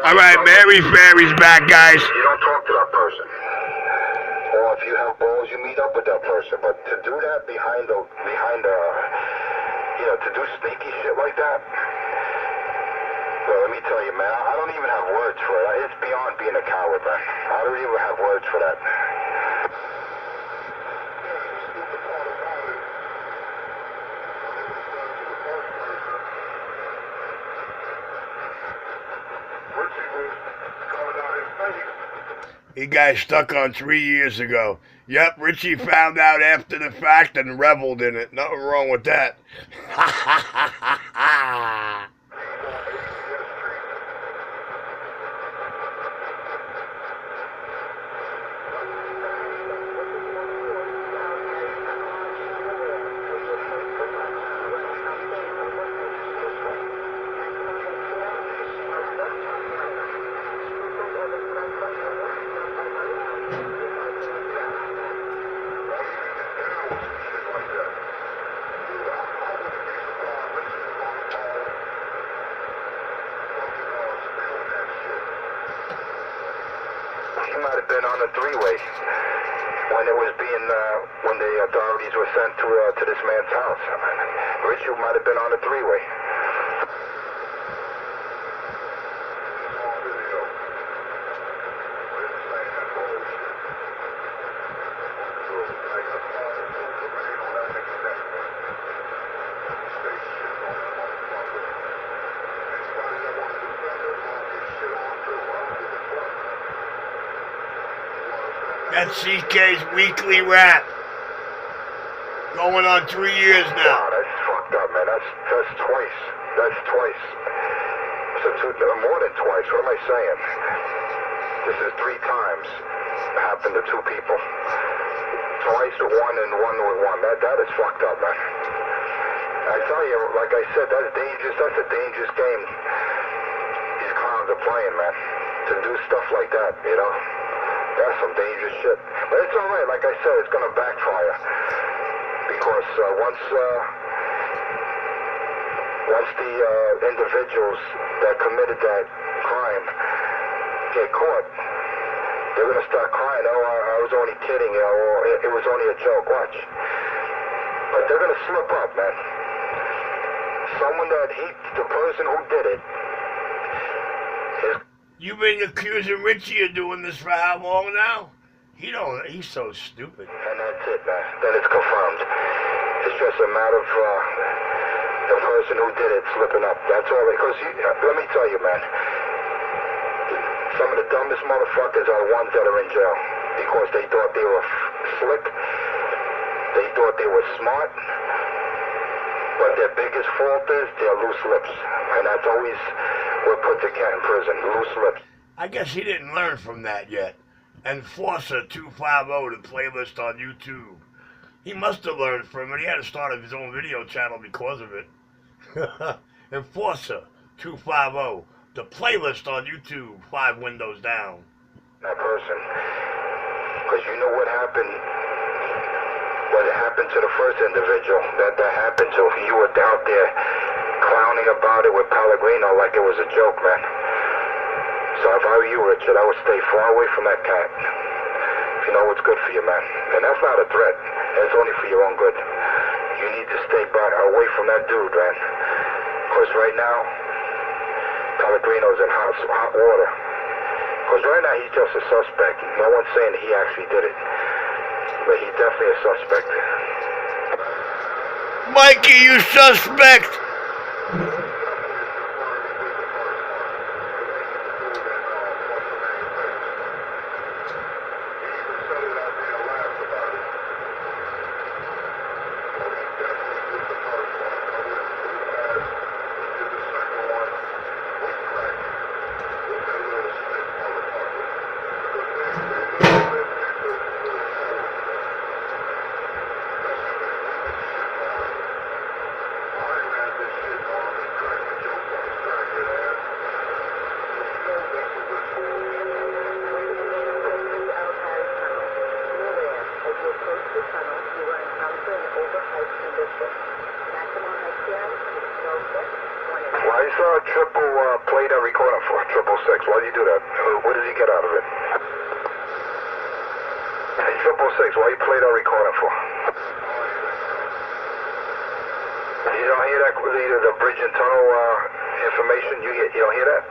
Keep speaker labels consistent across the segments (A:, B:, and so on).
A: All right, Mary Fairy's back, guys.
B: You don't talk to that person. Or if you have balls, you meet up with that person. But to do that behind to do sneaky shit like that, well, let me tell you, man, I don't even have words for it. It's beyond being a coward, man. I don't even have words for that.
A: He got stuck on 3 years ago. Yep, Richie found out after the fact and reveled in it. Nothing wrong with that.
B: He might have been on a three-way when it was being, when the authorities were sent to this man's house. Richard might have been on a three-way.
A: That's CK's weekly rap. Going on 3 years now.
B: Wow, that's fucked up, man. That's twice. That's twice. More than twice. What am I saying? This is 3 times. It happened to 2 people. Twice with one and one with one. That is fucked up, man. I tell you, like I said, that's dangerous. That's a dangerous game these clowns are playing, man. To do stuff like that, you know. That's some dangerous shit. But it's all right. Like I said, it's going to backfire. Because once the individuals that committed that crime get caught, they're going to start crying, oh, I was only kidding, you know, or it was only a joke. Watch. But they're going to slip up, man. The person who did it is...
A: You've been accusing Richie of doing this for how long now? He's so stupid.
B: And that's it, man. Then it's confirmed. It's just a matter of the person who did it slipping up. That's all. Because let me tell you, man, some of the dumbest motherfuckers are the ones that are in jail because they thought they were slick. They thought they were smart. But their biggest fault is their loose lips. And that's always what puts a cat in prison, loose lips.
A: I guess he didn't learn from that yet. Enforcer 250, the playlist on YouTube. He must have learned from it. He had to start his own video channel because of it. Enforcer 250, the playlist on YouTube, 5 windows down.
B: That person. Because you know what happened. What happened to the first individual that happened to. You were out there clowning about it with Pellegrino like it was a joke, man. So if I were you, Richard, I would stay far away from that cat. If you know what's good for you, man. And that's not a threat. It's only for your own good. You need to stay away from that dude, man. Because right now, Pellegrino's in hot water. Because right now he's just a suspect. No one's saying he actually did it. But he's definitely a suspect.
A: Mikey, you suspect!
B: 666. Why do you do that? What did he get out of it? Hey, 666, why you play that recording for? You don't hear that, the bridge and tunnel information? You don't hear that?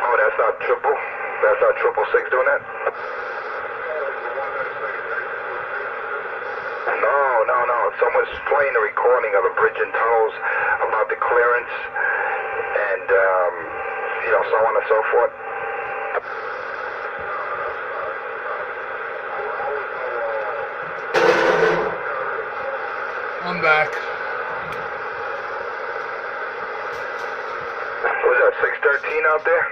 B: Oh, that's not triple? That's not 666 doing that? No. Someone's playing a recording of the bridge and tunnels about the clearance and, so on and so forth.
A: I'm back.
B: Was that 613 out there?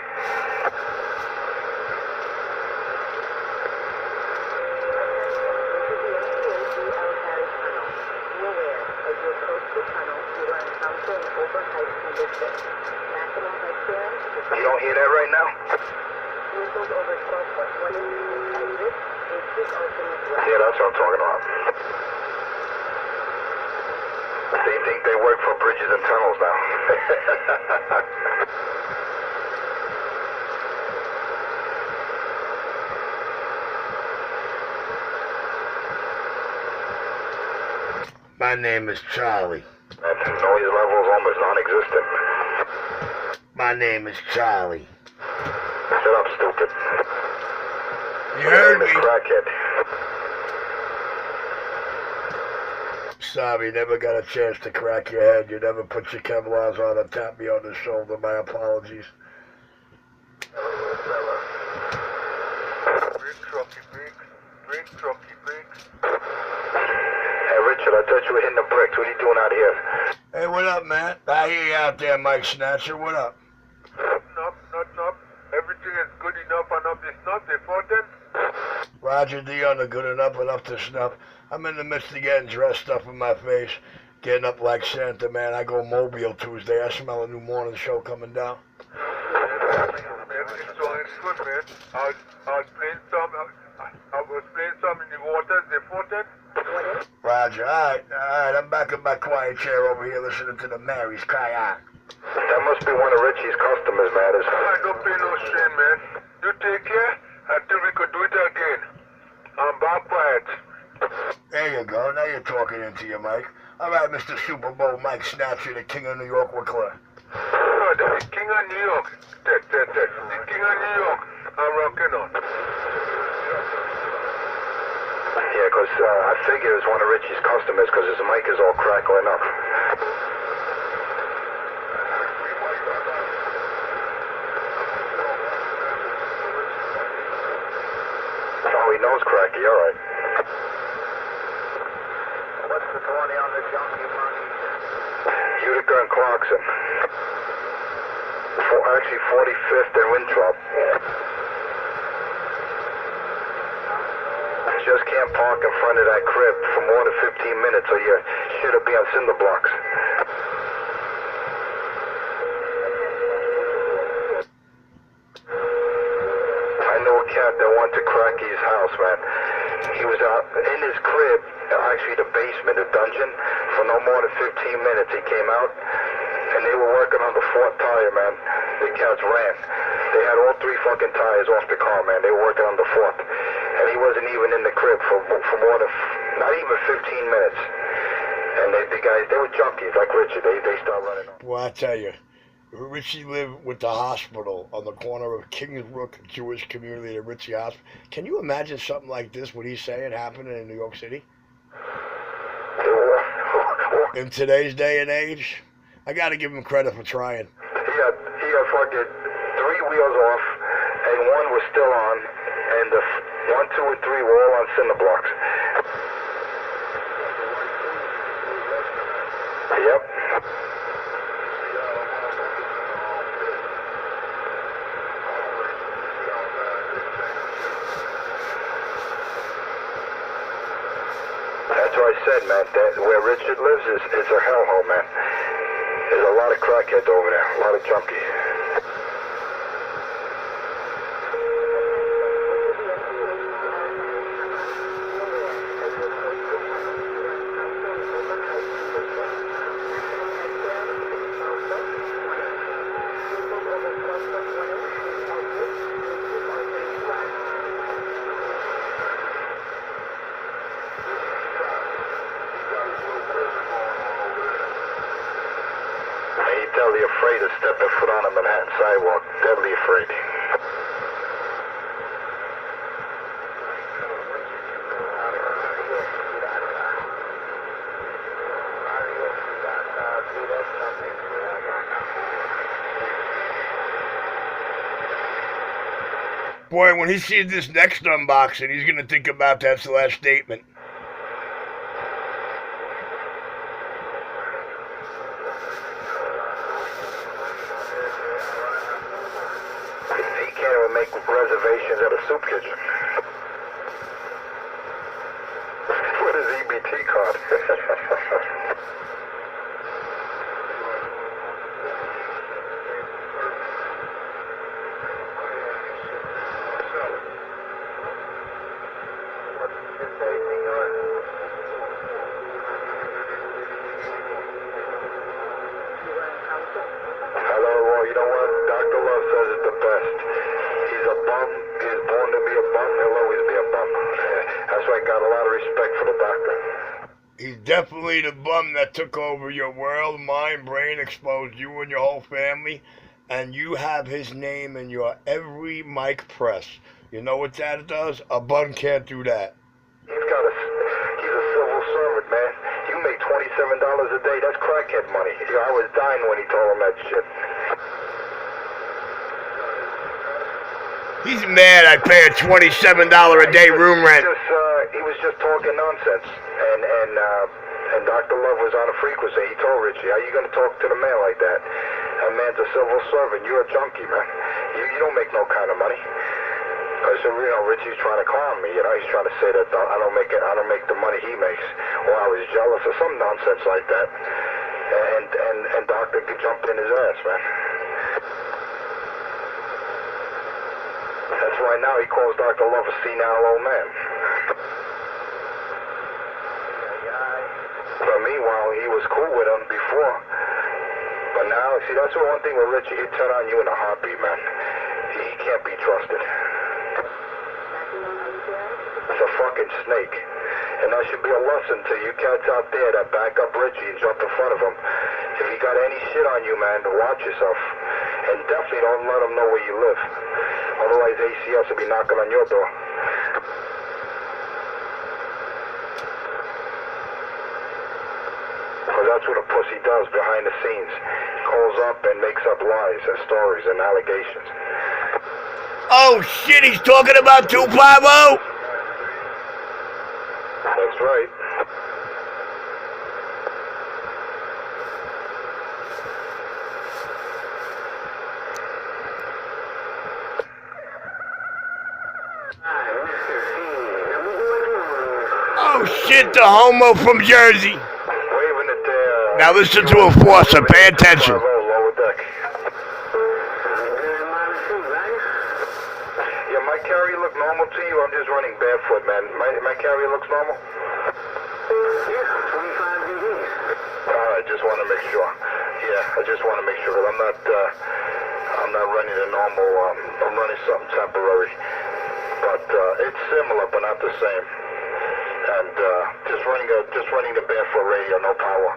B: You don't hear that right now? Yeah, that's what I'm talking about. They think they work for bridges and tunnels now.
A: My name is Charlie.
B: That noise level is almost non-existent.
A: My name is Charlie.
B: Shut up, stupid.
A: You heard
B: My name is
A: me.
B: Crackhead.
A: Sorry, never got a chance to crack your head. You never put your Kevlars on and tap me on the shoulder. My apologies.
B: Brake, trucky, brakes. Hey, Richard, I thought you were hitting the bricks. What are you doing out here?
A: Hey, what up, man? I hear you out there, Mike Snatcher. What up?
C: Not. Everything is good enough and up to snuff, they fought them?
A: Roger D on the good enough and up to snuff. I'm in the midst of getting dressed up in my face, getting up like Santa, man. I go Mobile Tuesday. I smell a new morning show coming down.
C: Everything's going good, man. I was playing some in the waters, they fought them?
A: Roger, all right. I'm back in my quiet chair over here listening to the Marys cry out.
B: That must be one of Richie's customers, man.
C: I don't pay no shame, man. You take care. I think we could do it again. I'm back quiet.
A: There you go. Now you're talking into your mic. All right, Mr. Super Bowl Mike Snatcher, the king of New York, we're clear.
C: Oh, the king of New York. The king of New York. I'm rocking on.
B: Yeah, because I figure it's one of Richie's customers because his mic is all crackling up. Oh, he knows Cracky, all right. What's the 20 on the junkie monkey? Utica and Clarkson. Actually, 45th and Winthrop. Just can't park in front of that crib for more than 15 minutes or you should be on cinder blocks. I know a cat that went to Cracky's house, man. He was out in his crib, actually the basement, the dungeon, for no more than 15 minutes. He came out, and they were working on the fourth tire, man. The cats ran. They had all three fucking tires off the car, man. They were working on the fourth. And he wasn't even in the crib for more than, not even 15 minutes. And the guys, they were junkies like Richard. They start running on.
A: Well, I tell you, Richie lived with the hospital on the corner of Kingsbrook Jewish Community and Richie Hospital. Can you imagine something like this, what he's saying, happening in New York City? In today's day and age? I got to give him credit for trying.
B: He had fucking 3 wheels off, and one was still on, and the 1, 2, and 3 were all on cinder blocks. Yep. That's what I said, man. That where Richard lives is a hellhole, man. There's a lot of crackheads over there, a lot of junkies. Deadly afraid to step a foot on a Manhattan sidewalk. Deadly afraid.
A: Boy, when he sees this next unboxing, he's gonna think about that last statement.
B: He can't even make reservations at a soup kitchen. With his EBT card. Hello, well, you know what? Dr. Love says it's the best. He's a bum. He's born to be a bum. He'll always be a bum. That's why I got a lot of respect for the doctor.
A: He's definitely the bum that took over your world, mind, brain, exposed you and your whole family, and you have his name in your every mic press. You know what that does? A bum can't do that.
B: He's a civil servant, man. You make $27 a day. That's crackhead money. I was dying when he told him that shit.
A: He's mad I pay a $27 a day room rent.
B: He was just talking nonsense, and Dr. Love was on a frequency. He told Richie, "How you gonna talk to the man like that? That man's a civil servant. You're a junkie, man. You don't make no kind of money." I said, Richie's trying to calm me. He's trying to say that I don't make the money he makes, or I was jealous or some nonsense like that. And Doctor jumped in his ass, man. That's why now he calls Dr. Love a senile old man. But meanwhile, he was cool with him before. But now, see, that's the one thing with Richie. He'd turn on you in a heartbeat, man. He can't be trusted. It's a fucking snake. And that should be a lesson to you cats out there that back up Richie and jump in front of him. If he got any shit on you, man, watch yourself. And definitely don't let him know where you live. Otherwise, ACS will be knocking on your door. Because that's what a pussy does behind the scenes. Calls up and makes up lies and stories and allegations.
A: Oh shit, he's talking about 250?
B: That's right.
A: Oh shit, the homo from Jersey.
B: Waving it there.
A: Now listen to Enforcer, pay attention.
B: Lower deck. Yeah, my carrier look normal to you? I'm just running barefoot, man. My carrier looks normal?
C: Yeah, 25 degrees.
B: Alright, just want to make sure. Yeah, I just want to make sure that I'm not running a normal, I'm running something temporary. But it's similar, but not the same. And just running the barefoot radio, no power.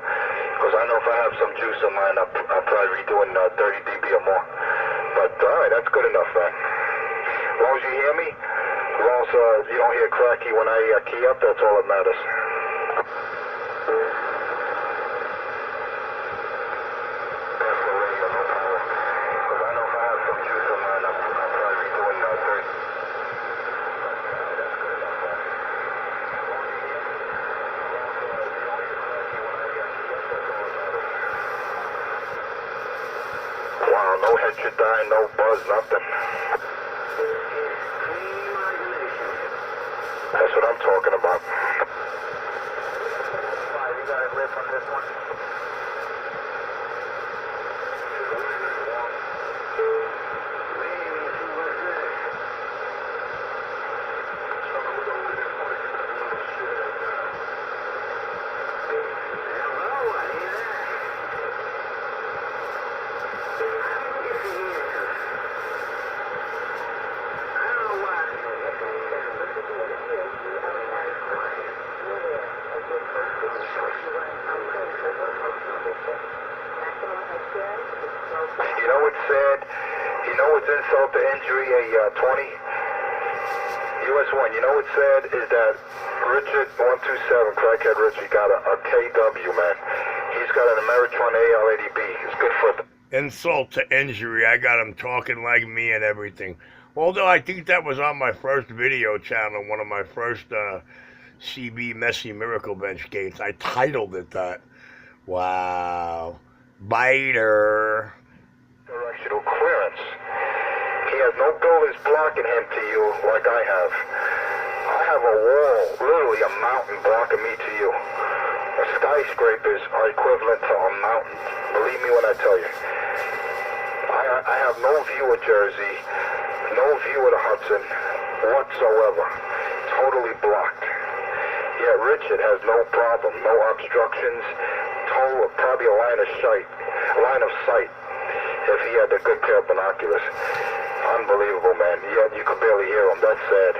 B: Because I know if I have some juice in mine, I'll probably be doing 30 dB or more. But alright, that's good enough, man. As long as you hear me, as long as you don't hear cracky when I key up, that's all that matters. Barefoot radio, no power. Because I know if I have some juice in mine, I'll probably be doing 30. Wow, no head should die, no buzz, nothing. That's what I'm talking about. You got a grip on this one? know what's insult to injury, a 20? US 1, you know what's sad is that Richard 127, Crackhead Richard, got a KW, man. He's got an Ameritron AL80B. It's good for the
A: insult to injury. I got him talking like me and everything. Although I think that was on my first video channel, one of my first CB Messy Miracle Bench games. I titled it that. Wow. Biter.
B: directional clearance. He has no buildings blocking him to you like I have. I have a wall, literally a mountain blocking me to you. Skyscrapers are equivalent to a mountain. Believe me when I tell you. I have no view of Jersey, no view of the Hudson whatsoever. Totally blocked. Yet Richard has no problem, no obstructions, total probably a line of sight if he had a good pair of binoculars. Unbelievable, man. Yet you could barely hear him. That's sad.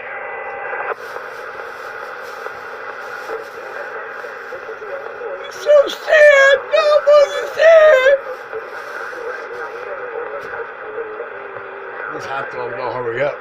A: So sad. No more sad. This hot dog don't hurry up.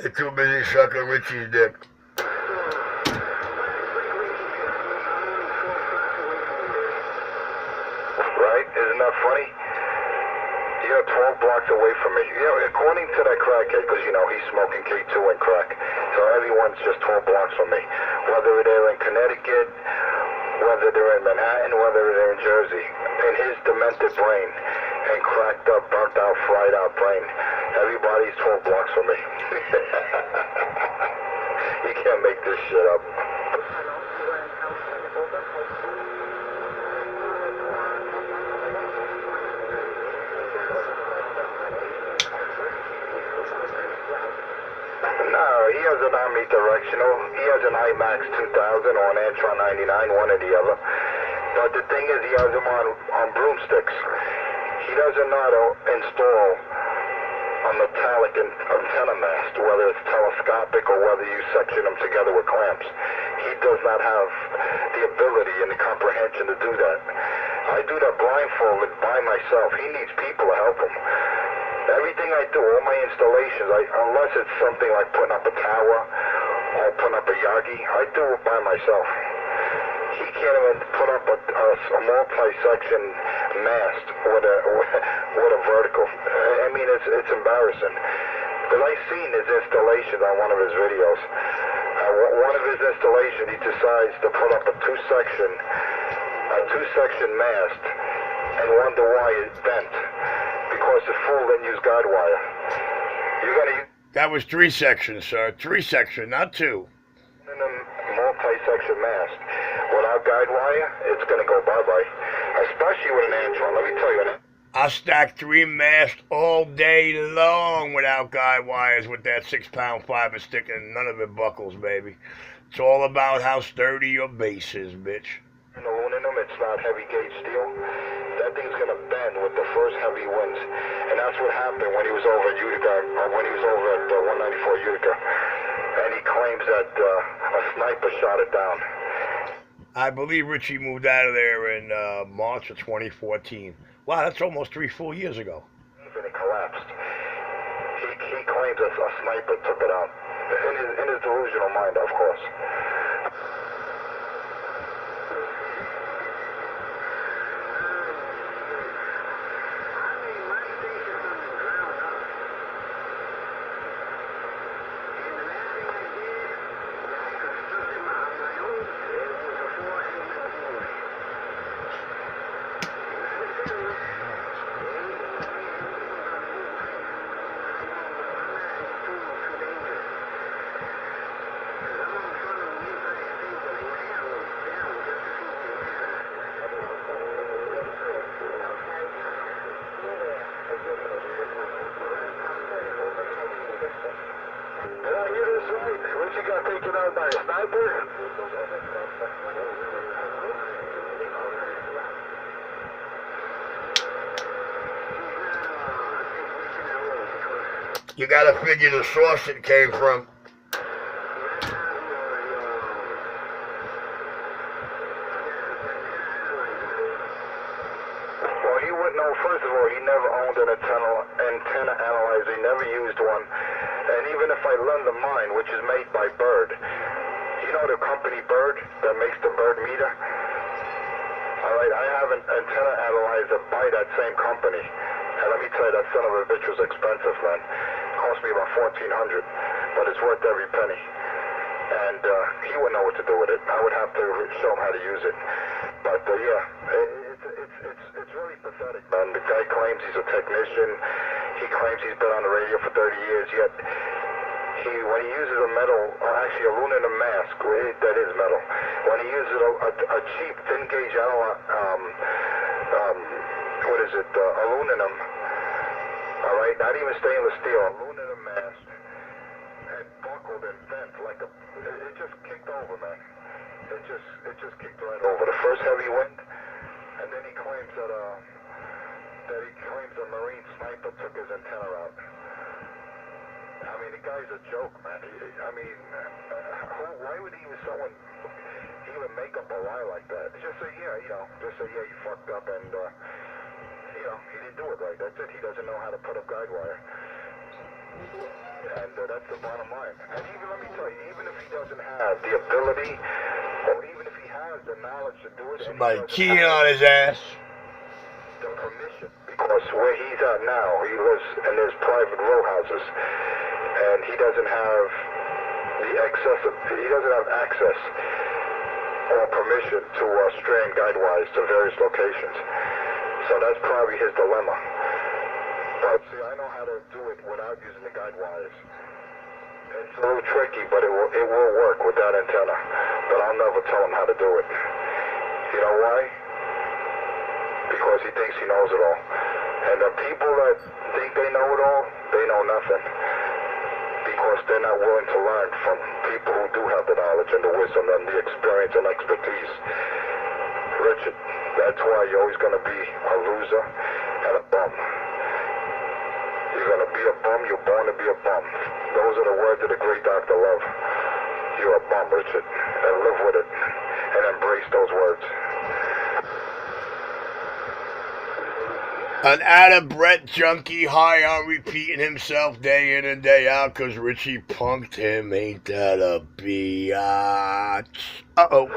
A: They're too busy sucking Richie's dick.
B: Right? Isn't that funny? You're 12 blocks away from me. Yeah, according to that crackhead, because, you know, he's smoking K2 and crack. So everyone's just 12 blocks from me. Whether they're in Connecticut, whether they're in Manhattan, whether they're in Jersey. In his demented brain and cracked up, burnt out, fried out brain, everybody's 12 blocks from me. You can't make this shit up. No, he has an omnidirectional. He has an IMAX 2000 or an Antron 99, one or the other. But the thing is, he has them on broomsticks. He doesn't know how to install a metallic antenna mast, whether it's telescopic or whether you section them together with clamps. He does not have the ability and the comprehension to do that. I do that blindfolded by myself. He needs people to help him. Everything I do, all my installations, unless it's something like putting up a tower or putting up a Yagi, I do it by myself. He can't even put up a multi-section mast with a vertical. I mean, it's embarrassing. Because I've seen his installation on one of his videos. One of his installations, he decides to put up a two-section mast and wonder why it's bent. Because the fool didn't use guide wire. You're gonna use
A: That was 3 sections, sir. 3 section, not 2.
B: a multi-section mast. Without guide wire, it's gonna go bye-bye. Especially with an Antron. Let me tell you.
A: I stacked 3 masts all day long without guide wires with that 6-pound fiber stick, and none of it buckles, baby. It's all about how sturdy your base is, bitch.
B: Aluminum, it's not heavy gauge steel. That thing's gonna bend with the first heavy winds, and that's what happened when he was over at Utica, or when he was over at 194 Utica, and he claims that a sniper shot it down.
A: I believe Richie moved out of there in March of 2014. Wow, that's almost 3 full years ago.
B: And it collapsed. He claims that a sniper took it out. In his delusional mind, of course.
A: You gotta figure the source it came from.
B: Well, he wouldn't know. First of all, he never owned an antenna analyzer. He never used one. And even if I lend him mine, which is made by Bird, you know the company Bird that makes the Bird meter? All right, I have an antenna analyzer by that same company. And let me tell you, that son of a bitch was expensive, man. It cost me about $1,400, but it's worth every penny. And he wouldn't know what to do with it. I would have to show him how to use it. But it's really pathetic, man. The guy claims he's a technician. He claims he's been on the radio for 30 years. Yet when he uses a metal, or actually aluminum mask, that is metal. When he uses a cheap thin gauge aluminum. All right, not even stainless steel, aluminum mask, and buckled and bent like it just kicked over, man. It just kicked right over. The first heavy wind, and then he claims that a Marine sniper took his antenna out. I mean, the guy's a joke, man. Why would someone even make up a lie like that? Just say, yeah, you fucked up, and he didn't do it right. That's it. He doesn't know how to put up guide wire. And that's the bottom line. And even, let me tell you, even if he doesn't have the ability, or even if he has the knowledge to do it,
A: Somebody keying on his ass.
B: The permission, because where he's at now, he lives in his private row houses, and he doesn't have access or permission to strand guide wires to various locations. So that's probably his dilemma. But see, I know how to do it without using the guide wires. It's a little tricky, but it will work with that antenna. But I'll never tell him how to do it. You know why? Because he thinks he knows it all. And the people that think they know it all, they know nothing. Because they're not willing to learn from people who do have the knowledge and the wisdom and the experience and expertise. Richard, that's why you're always going to be a loser and a bum. You're going to be a bum, you're born to be a bum. Those are the words of the great Dr. Love. You're a bum, Richard, and live with it, and embrace those words.
A: An out-of-breath junkie high on repeating himself day in and day out because Richie punked him. Ain't that a biatch? Uh-oh.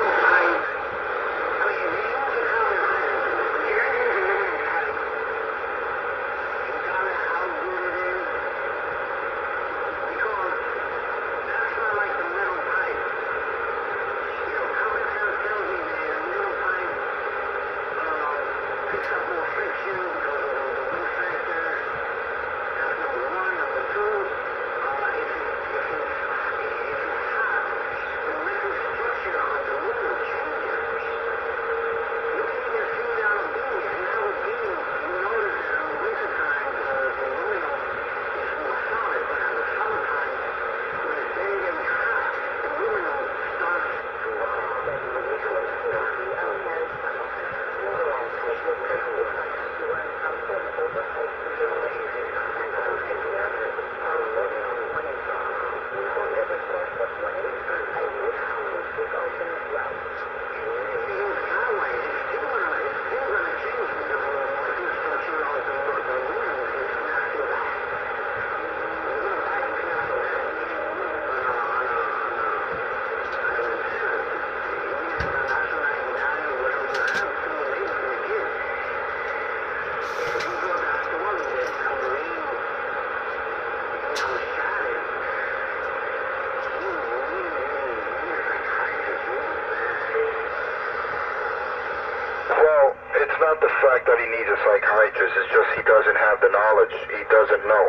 B: Not the fact that he needs a psychiatrist, it's just he doesn't have the knowledge, he doesn't know.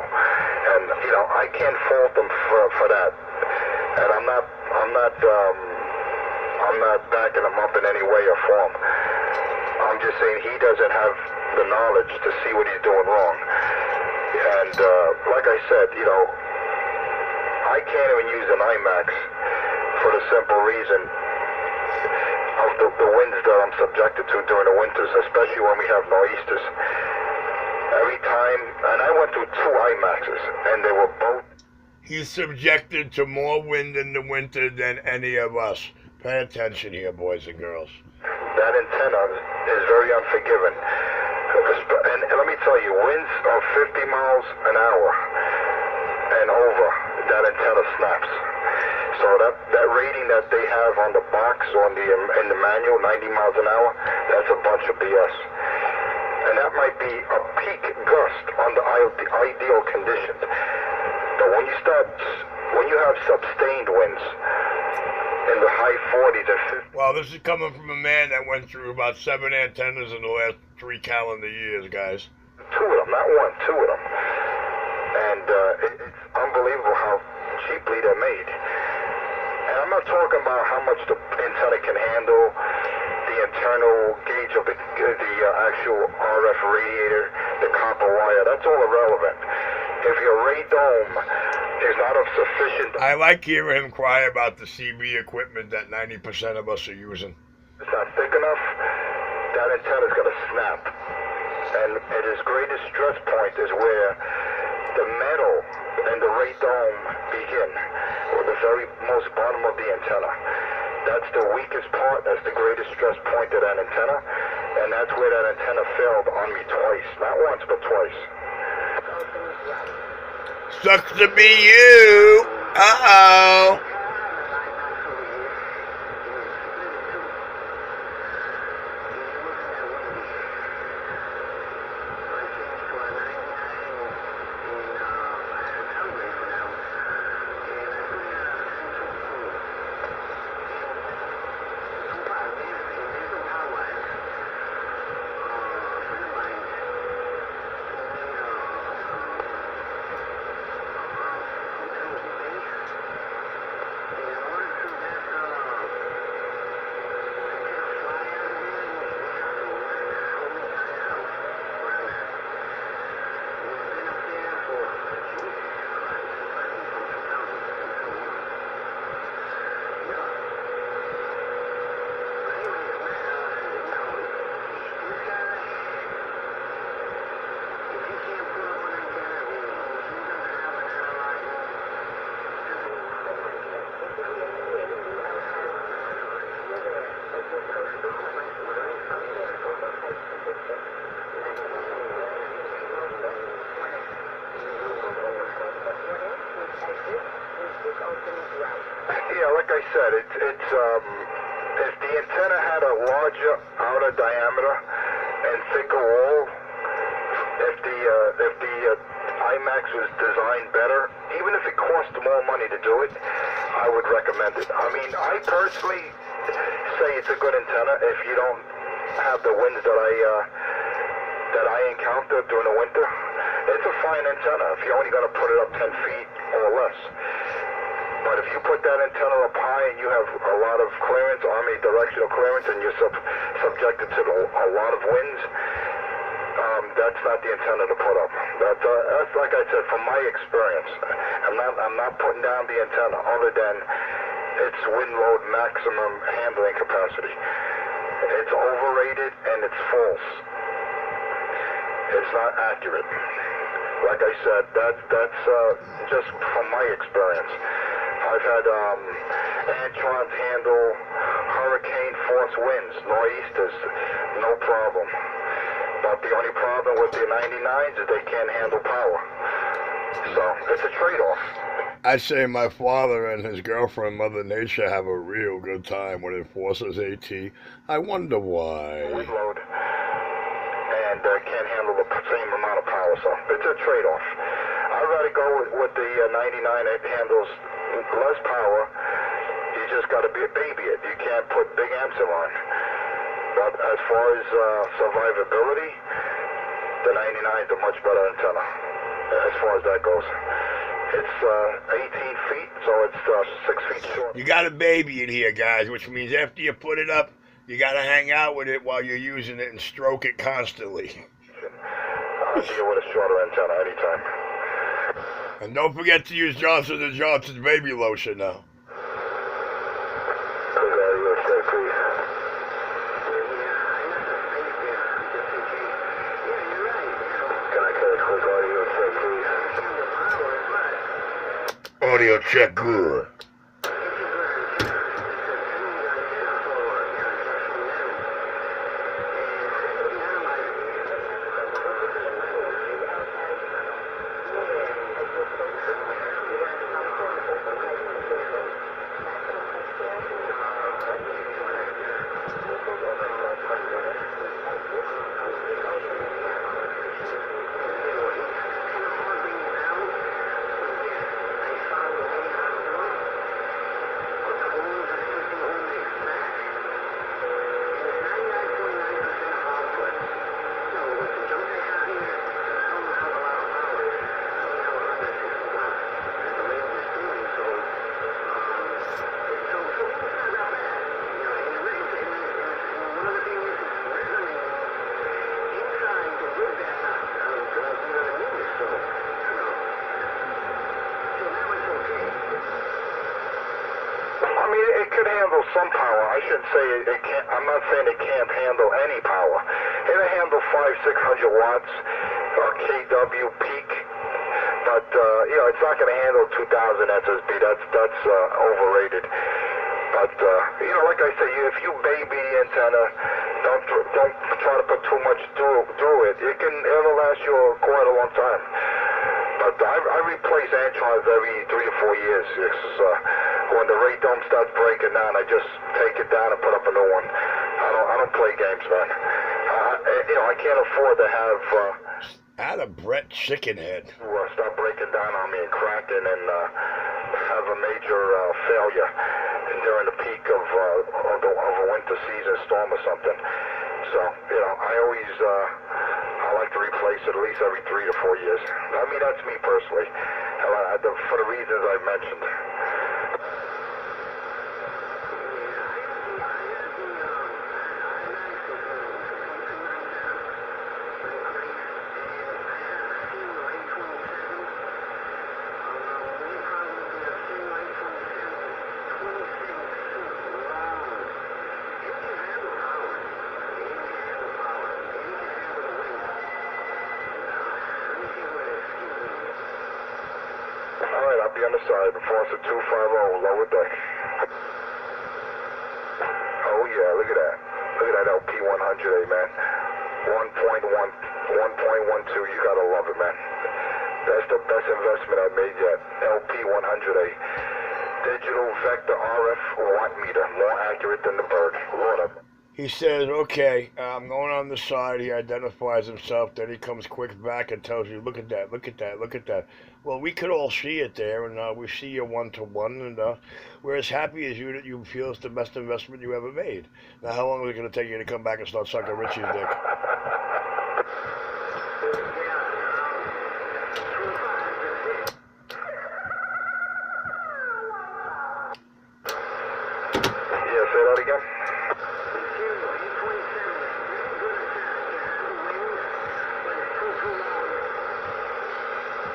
B: And I can't fault him for that. And I'm not backing him up in any way or form. I'm just saying he doesn't have the knowledge to see what he's doing wrong. And like I said, I can't even use an IMAX for the simple reason of the winds that I'm subjected to during the winters, especially when we have nor'easters. every time, and I went through 2 IMAXs, and they were both.
A: He's subjected to more wind in the winter than any of us. Pay attention here, boys and girls.
B: That antenna is very unforgiving. And let me tell you, winds of 50 miles an hour and over, that antenna snaps. So that rating that they have on the box or in the manual, 90 miles an hour, that's a bunch of BS. And that might be a peak gust under ideal conditions. But when you have sustained winds in the high 40s and 50s.
A: Well, this is coming from a man that went through about 7 antennas in the last 3 calendar years, guys.
B: 2 of them, not 1, 2 of them. And it's unbelievable how cheaply they're made. And I'm not talking about how much the antenna can handle, the internal gauge of the actual RF radiator, the copper wire. That's all irrelevant. If your radome is not of sufficient...
A: I like hearing him cry about the CB equipment that 90% of us are using.
B: It's not thick enough, that antenna's going to snap. And at its greatest stress point is where the metal and the radome begin, or the very most bottom of the antenna. That's the weakest part, that's the greatest stress point of that antenna, and that's where that antenna failed on me twice. Not once, but twice.
A: Sucks to be you. Uh-oh.
B: Yeah, like I said, it's if the antenna had a larger outer diameter and thicker wall, if the IMAX was designed better, even if it cost more money to do it, I would recommend it. I mean, I personally say it's a good antenna if you don't have the winds that I encounter during the winter. It's a fine antenna if you're only going to put it up 10 feet or less. But if you put that antenna up high and you have a lot of clearance, omnidirectional clearance, and you're subjected to a lot of winds, that's not the antenna to put up. That's like I said, from my experience. I'm not putting down the antenna other than its wind load maximum handling capacity. It's overrated and it's false. It's not accurate. Like I said, that's just from my experience. I've had Antrons handle hurricane force winds, nor'easters, no problem. But the only problem with the 99s is they can't handle power. So it's a trade-off.
A: I say my father and his girlfriend, Mother Nature, have a real good time when it forces AT. I wonder why.
B: Wind load and can't handle the same amount of power, so it's a trade-off. I'd rather go with the 99. It handles less power. You just got to baby it. You can't put big amps on. But as far as survivability, the 99 is a much better antenna as far as that goes. It's 18 feet, so it's 6 feet short.
A: You got to baby it here, guys, which means after you put it up, you got to hang out with it while you're using it and stroke it constantly.
B: I'll deal with a shorter antenna anytime.
A: And don't forget to use Johnson & Johnson's baby lotion now.
B: Can I
A: check good.
B: It could handle some power. I shouldn't say it can't. I'm not saying it can't handle any power. It'll handle 500-600 watts, kW peak, but it's not going to handle 2,000 SSB. That's overrated. But like I say, if you baby the antenna, don't try to put too much through it. It'll last you quite a long time. But I replace antrons every 3 to 4 years. When the radome starts breaking down, I just take it down and put up a new one. I don't play games, man. I can't afford to have
A: Out of Brett Chickenhead.
B: Start breaking down on me and cracking and have a major failure during the peak of a winter season storm or something. So I always I like to replace it at least every 3 to 4 years. I mean, that's me personally, for the reasons I mentioned. Alright, I'll be on the side. Faucet 250, lower deck. Oh yeah, look at that. Look at that LP100A, man. 1.12, you gotta love it, man. That's the best investment I've made yet. LP100A. Digital vector RF watt meter. More accurate than the bird. Lord,
A: He says, okay, I'm going on the side. He identifies himself. Then he comes quick back and tells you, look at that, look at that, look at that. Well, we could all see it there, and we see you one-to-one, and we're as happy as you that you feel it's the best investment you ever made. Now, how long is it going to take you to come back and start sucking Richie's dick?
B: Yeah, say that again.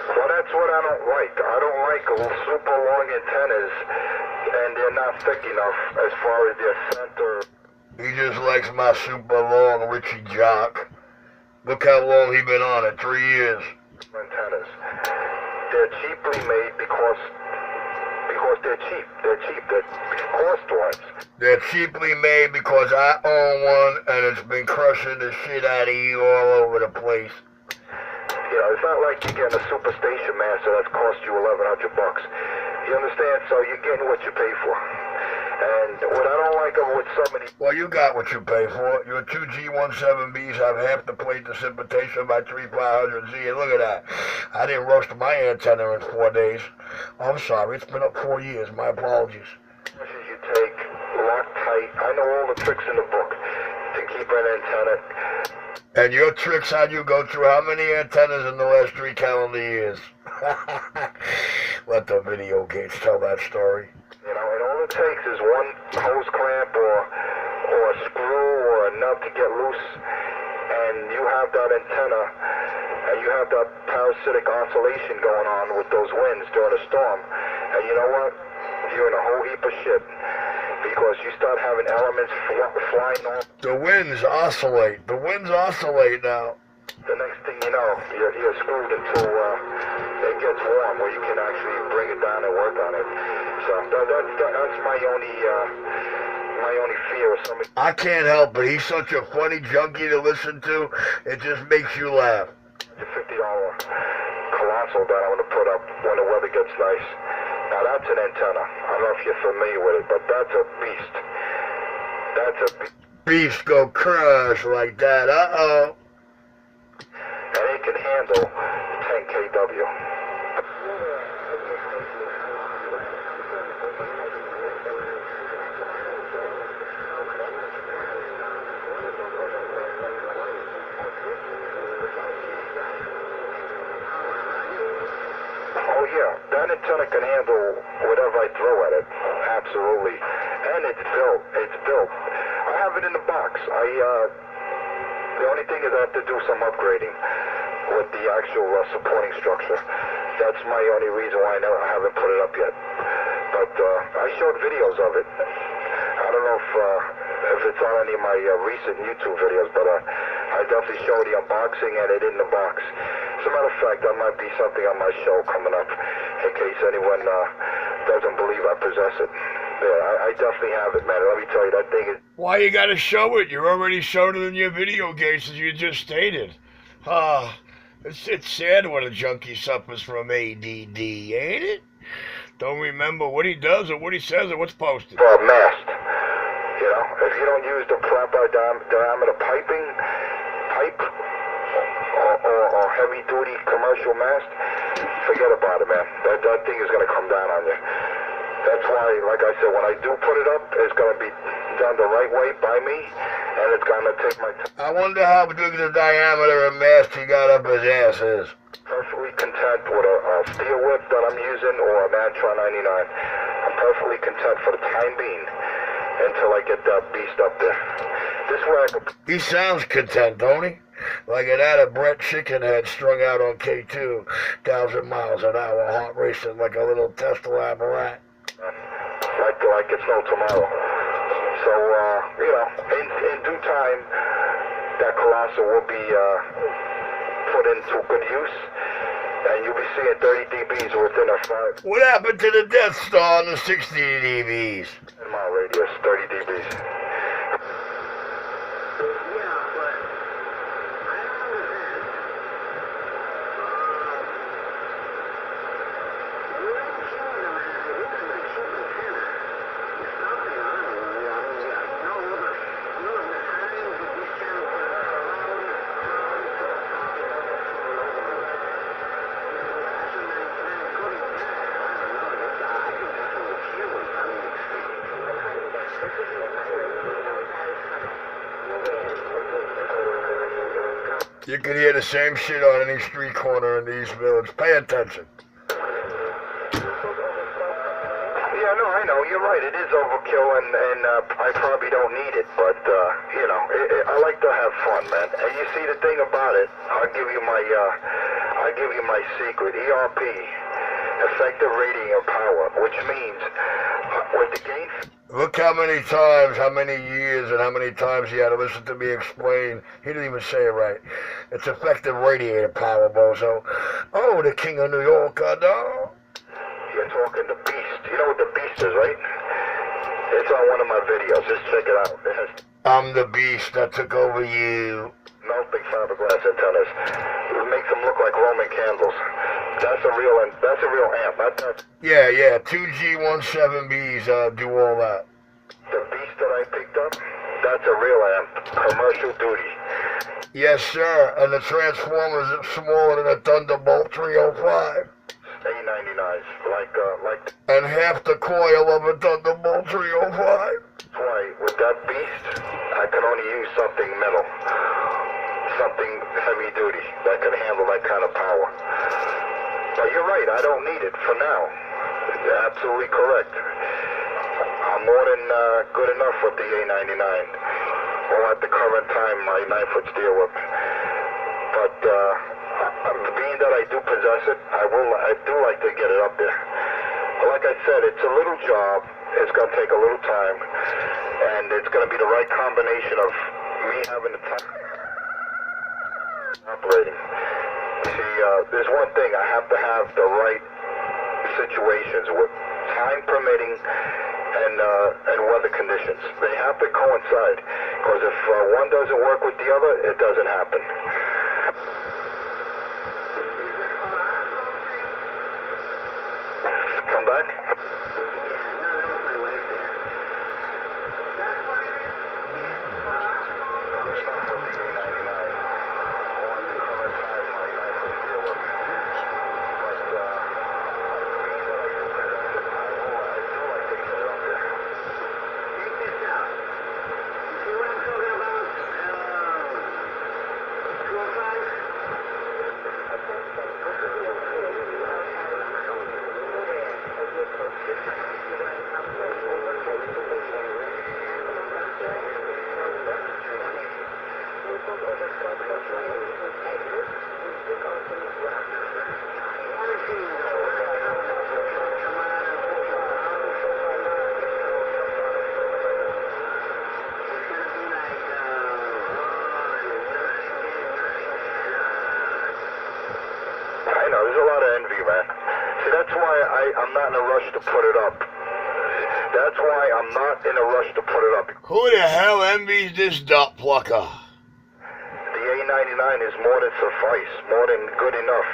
B: Well, that's what I don't like. I don't like super long antennas, and they're not thick enough as far as their center.
A: He just likes my super long Richie jock. Look how long he been on it, 3 years.
B: Antennas. They're cheaply made because they're cheap. They're cheap. They're cost-wise.
A: They're cheaply made because I own one, and it's been crushing the shit out of you all over the place.
B: It's not like you're getting a super station master that's cost you $1,100. You understand? So you're getting what you pay for. And what I don't like with so many...
A: Well, you got what you pay for. Your 2 G17Bs have half the plate precipitation by 3500Z. And look at that. I didn't roast my antenna in 4 days. I'm sorry. It's been up 4 years. My apologies.
B: You take, lock tight. I know all the tricks in the book to keep an antenna.
A: And your tricks, how you go through how many antennas in the last 3 calendar years? Let the video games tell that story.
B: And all it takes is one hose clamp or a screw or a nut to get loose, and you have that antenna, and you have that parasitic oscillation going on with those winds during a storm. And you know what? You're in a whole heap of shit. Because you start having elements flying off.
A: The winds oscillate. The winds oscillate now.
B: The next thing you know, you're screwed until it gets warm where you can actually bring it down and work on it. So that's my only fear of somebody.
A: I can't help it. He's such a funny junkie to listen to. It just makes you laugh.
B: The $50 colossal that I'm going to put up when the weather gets nice. Now that's an antenna. I don't know if you're familiar with it, but that's a beast. That's a beast.
A: Beast go crush like that. Uh-oh.
B: And it can handle 10 kW. Oh yeah, that antenna can handle whatever I throw at it. Absolutely. And it's built. It's built. I have it in the box. The only thing is I have to do some upgrading with the actual supporting structure. That's my only reason why I haven't put it up yet. But I showed videos of it. I don't know if it's on any of my recent YouTube videos, but I definitely showed the unboxing and it in the box. As a matter of fact, that might be something on my show coming up, in case anyone doesn't believe I possess it. Yeah, I definitely have it, man. Let me tell you, that thing is...
A: Why you gotta show it? You already showed it in your video cases you just stated. It's sad when a junkie suffers from ADD, ain't it? Don't remember what he does or what he says or what's posted.
B: Mast. You know, if you don't use the proper diameter pipe, or heavy-duty commercial mast, forget about it, man. That thing is going to come down on you. That's why, like I said, when I do put it up, it's going to be done the right way by me, and it's going to take my time.
A: I wonder how big the diameter of mast he got up his ass is.
B: Perfectly content with a steel whip that I'm using or a Mantron 99. I'm perfectly content for the time being until I get that beast up there. This way I can...
A: He sounds content, don't he? Like it had a Brett Chickenhead strung out on K2, 1,000 miles an hour, heart racing like a little Tesla apparat.
B: Like it's no tomorrow. So, you know, in due time, that Colossal will be put into good use, and you'll be seeing 30 dBs within a 5.
A: What happened to the Death Star on the 60 dBs?
B: 10-mile radius, 30 dBs.
A: You can hear the same shit on any street corner in the East Village. Pay attention.
B: Yeah, no, I know. You're right. It is overkill, and I probably don't need it. But, you know, I like to have fun, man. And you see, the thing about it, I'll give you my secret. ERP, effective radiating of power, which means with the gain...
A: Look how many times, how many years, and how many times he had to listen to me explain. He didn't even say it right. It's effective radiator power, bozo. Oh, the king of New York, no.
B: You're talking the beast. You know what the beast is, right? It's on one of my videos. Just check it out. It has...
A: I'm the beast that took over you.
B: No big fiberglass antennas. It makes them look like Roman candles. That's a real amp.
A: Yeah, 2G17Bs do all that.
B: The beast that I picked up, that's a real amp. Commercial duty.
A: Yes, sir. And the transformers are smaller than a Thunderbolt 305.
B: A99s, like.
A: And half the coil of a Thunderbolt 305.
B: That's why with that beast, I can only use something metal, something heavy duty that can handle that kind of power. But you're right, I don't need it for now. You're absolutely correct. I'm more than good enough with the A99, or at the current time, my 9-foot steel whip. But being that I do possess it, I do like to get it up there. But like I said, it's a little job. It's going to take a little time, and it's going to be the right combination of me having the time. Operating. See, there's one thing, I have to have the right situations with time permitting and weather conditions. They have to coincide, because if one doesn't work with the other, it doesn't happen. Come back? I know, there's a lot of envy, man. See, that's why I'm not in a rush to put it up. That's why I'm not in a rush to put it up.
A: Who the hell envies this dot plucker?
B: The A99 is more than suffice, more than good enough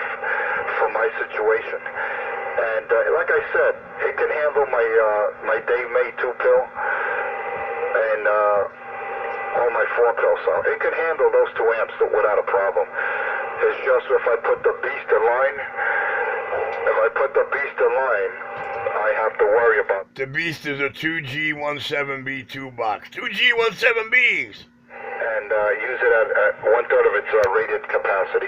B: for my situation. And like I said, it can handle my Dave May 2 pill and all my 4 pills. So it can handle those 2 amps without a problem. It's just if I put the beast in line, I have to worry about.
A: The beast is a 2G17B2 box. 2G17Bs!
B: And use it at 1/3 of its rated capacity.